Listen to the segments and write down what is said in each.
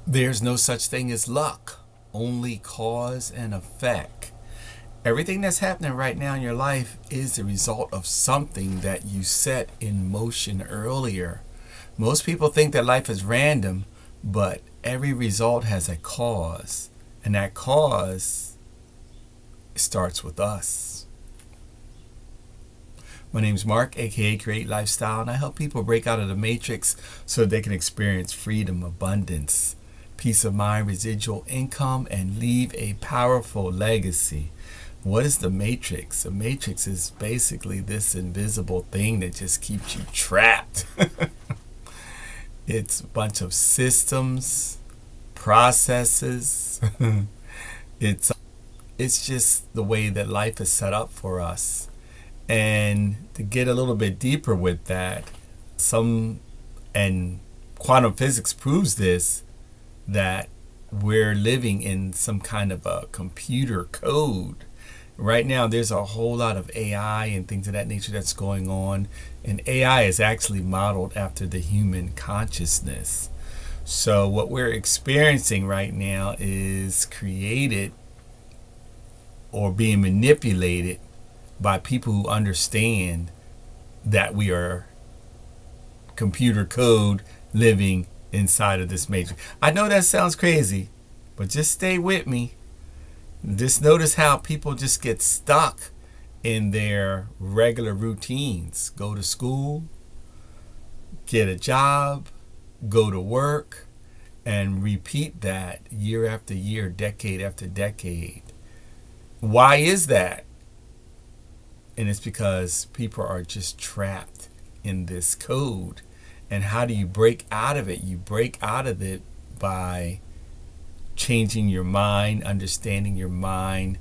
There's no such thing as luck, only cause and effect. Everything that's happening right now in your life is the result of something that you set in motion earlier. Most people think that life is random, but every result has a cause, and that cause starts with us. My name's Mark, aka Create Lifestyle, and I help people break out of the matrix so that they can experience freedom, abundance, peace of mind, residual income, and leave a powerful legacy. What is the matrix? The matrix is basically this invisible thing that just keeps you trapped. It's a bunch of systems, processes. it's it's just the way that life is set up for us. And to get a little bit deeper with that, some and quantum physics proves this, that we're living in some kind of a computer code. Right now, there's a whole lot of AI and things of that nature that's going on. And AI is actually modeled after the human consciousness. So, what we're experiencing right now is created or being manipulated by people who understand that we are computer code living inside of this matrix. I know that sounds crazy, but just stay with me. Just notice how people just get stuck in their regular routines. Go to school, get a job, go to work, and repeat that year after year, decade after decade. Why is that? And it's because people are just trapped in this code. And how do you break out of it? You break out of it by changing your mind, understanding your mind,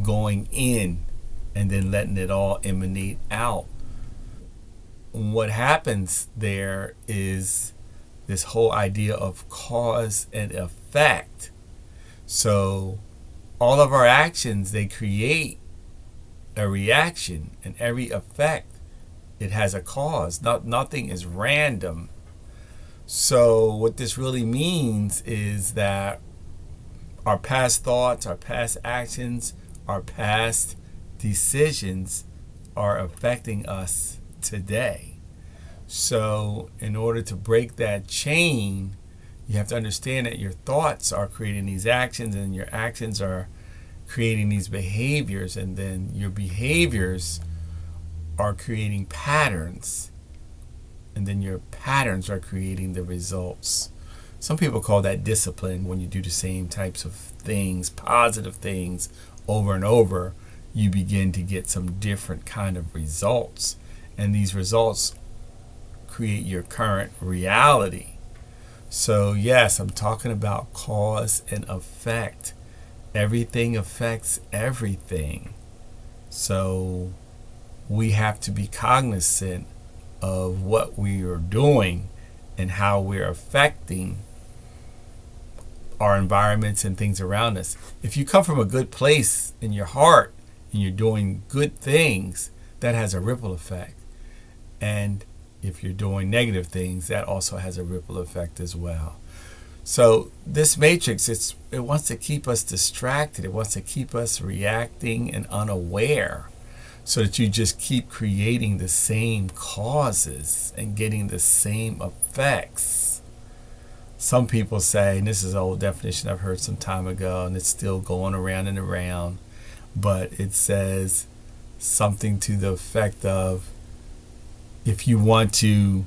going in, and then letting it all emanate out. What happens there is this whole idea of cause and effect. So all of our actions, they create a reaction, and every effect, it has a cause. Nothing is random. So what this really means is that our past thoughts, our past actions, our past decisions are affecting us today. So in order to break that chain, you have to understand that your thoughts are creating these actions, and your actions are creating these behaviors, and then your behaviors are creating patterns, and then your patterns are creating the results. Some people call that discipline. When you do the same types of things, positive things, over and over, you begin to get some different kind of results, and these results create your current reality. So yes, I'm talking about cause and effect. Everything affects everything. So we have to be cognizant of what we are doing and how we're affecting our environments and things around us. If you come from a good place in your heart and you're doing good things, that has a ripple effect. And if you're doing negative things, that also has a ripple effect as well. So this matrix, it wants to keep us distracted. It wants to keep us reacting and unaware, so that you just keep creating the same causes and getting the same effects. Some people say, and this is an old definition I've heard some time ago, and it's still going around and around, but it says something to the effect of, if you want to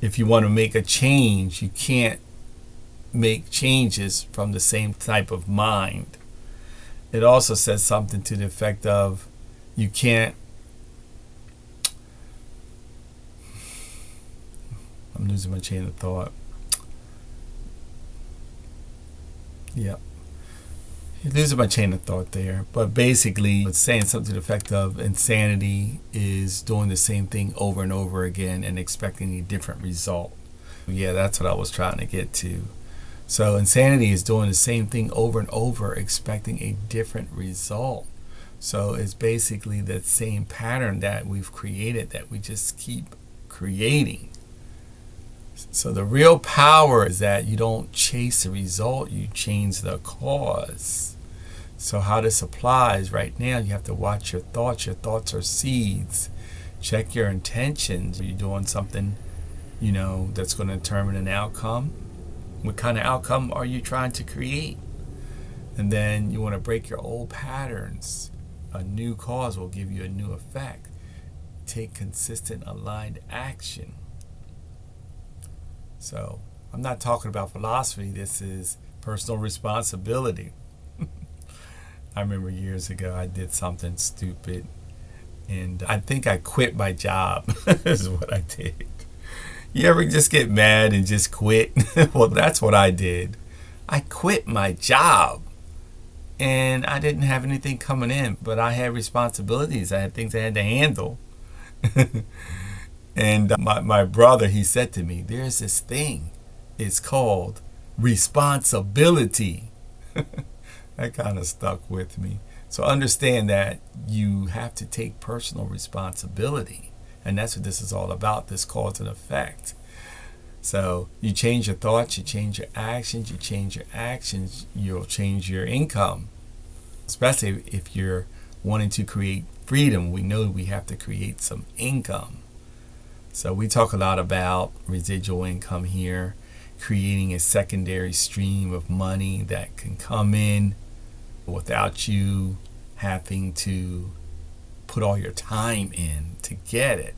make a change, you can't make changes from the same type of mind. It also says something to the effect of, you can't, I'm losing my chain of thought. Yep. Losing my chain of thought there. But basically, it's saying something to the effect of, insanity is doing the same thing over and over again and expecting a different result. Yeah, that's what I was trying to get to. So insanity is doing the same thing over and over, expecting a different result. So it's basically that same pattern that we've created, that we just keep creating. So the real power is that you don't chase the result, you change the cause. So how this applies right now, you have to watch your thoughts. Your thoughts are seeds. Check your intentions. Are you doing something, that's going to determine an outcome? What kind of outcome are you trying to create? And then you want to break your old patterns. A new cause will give you a new effect. Take consistent, aligned action. So I'm not talking about philosophy. This is personal responsibility. I remember years ago I did something stupid, and I think I quit my job. Is what I did. You ever just get mad and just quit? Well, that's what I did. I quit my job, and I didn't have anything coming in, but I had responsibilities. I had things I had to handle. And my brother, he said to me, there's this thing. It's called responsibility. That kind of stuck with me. So understand that you have to take personal responsibility. And that's what this is all about, this cause and effect. So you change your thoughts, you change your actions, you'll change your income. Especially if you're wanting to create freedom, we know we have to create some income. So we talk a lot about residual income here, creating a secondary stream of money that can come in without you having to put all your time in to get it.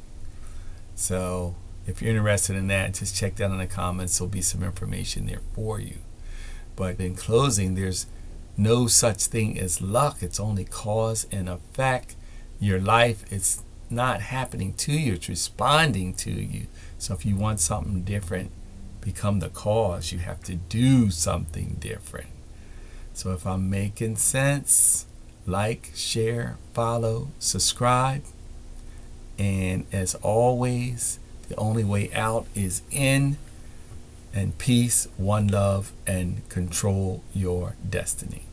So if you're interested in that, just check that in the comments. There'll be some information there for you. But in closing, there's no such thing as luck. It's only cause and effect. Your life, it's not happening to you, it's responding to you. So if you want something different, become the cause. You have to do something different. So if I'm making sense, like, share, follow, subscribe. And as always, the only way out is in. And peace, one love, and control your destiny.